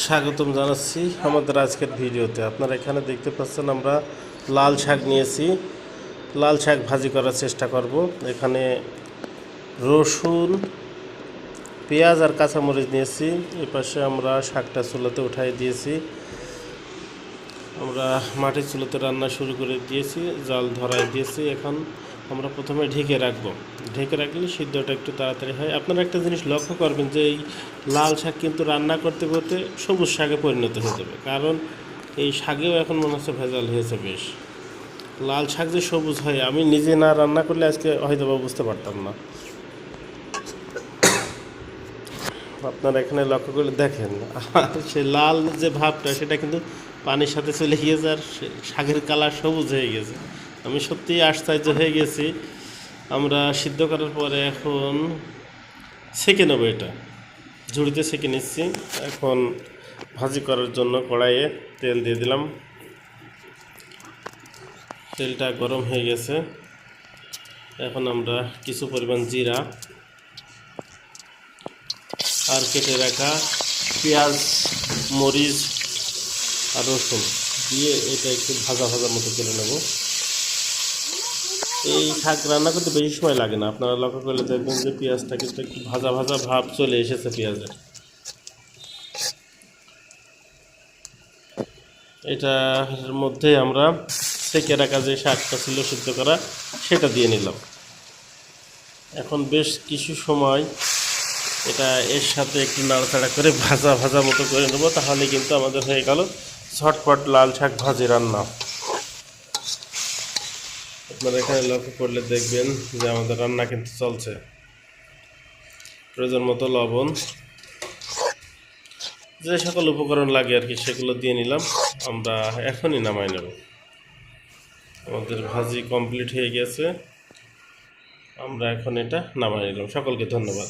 স্বাগতম জানাচ্ছি আমাদের আজকের ভিডিওতে। আপনারা এখানে দেখতে পাচ্ছেন আমরা লাল শাক নিয়েছি। লাল শাক ভাজি করার চেষ্টা করব। এখানে রসুন, পেঁয়াজ আর কাঁচামরিচ নিয়েছি। এই পাশে আমরা শাকটা চুলাতে উঠাই দিয়েছি। আমরা মাটির চুলাতে রান্না শুরু করে দিয়েছি, জাল ধরাই দিয়েছি। এখন আমরা প্রথমে ঢেকে রাখবো। ঢেকে রাখলে সিদ্ধটা একটু তাড়াতাড়ি হয়। আপনারা একটা জিনিস লক্ষ্য করবেন যে এই লাল শাক কিন্তু রান্না করতে করতে সবুজ শাকে পরিণত হয়ে যাবে, কারণ এই শাকেও এখন মনে হচ্ছে ভেজাল হয়েছে বেশ। লাল শাক যে সবুজ হয় আমি নিজে না রান্না করলে আজকে হয়তো বা বুঝতে পারতাম না। আপনারা এখানে লক্ষ্য করে দেখেন, আর সে লাল যে ভাবটা সেটা কিন্তু পানির সাথে চলে গিয়েছে, আর শাকের কালার সবুজ হয়ে গেছে। আমি সত্যিই আশ্চর্য হয়ে গেছি। আমরা সিদ্ধ করার পরে এখন সেঁকে নেবো, এটা ঝুড়িতে সেঁকে নিচ্ছি। এখন ভাজি করার জন্য কড়াইয়ে তেল দিয়ে দিলাম। তেলটা গরম হয়ে গেছে। এখন আমরা কিছু পরিমাণ জিরা আর কেটে রাখা পেঁয়াজ, মরিচ আর রসুন দিয়ে এটা একটু ভাজা ভাজার মতো করে নেব। এই শাক রান্না করতে বেশি সময় লাগে না। আপনারা লক্ষ্য করলে দেখবেন যে পেঁয়াজটা কিন্তু একটু ভাজা ভাজা ভাব চলে এসেছে পেঁয়াজের। এটার মধ্যে আমরা সেঁকে রাখা যে শাকটা ছিল সিদ্ধ করা সেটা দিয়ে নিলাম। এখন বেশ কিছু সময় এটা এর সাথে একটু নাড়াচাড়া করে ভাজা ভাজা মতো করে নেব, তাহলে কিন্তু আমাদের হয়ে গেল ঝটপট লাল শাক ভাজি রান্না। আপনারা এখানে লক্ষ্য করলে দেখবেন যে আমাদের রান্না কিন্তু চলছে। প্রয়োজন মতো লবণ, যে সকল উপকরণ লাগে আর কি সেগুলো দিয়ে নিলাম। আমরা এখনই নামাই নেব। আমাদের ভাজি কমপ্লিট হয়ে গেছে। আমরা এখন এটা নামাই নিলাম। সকলকে ধন্যবাদ।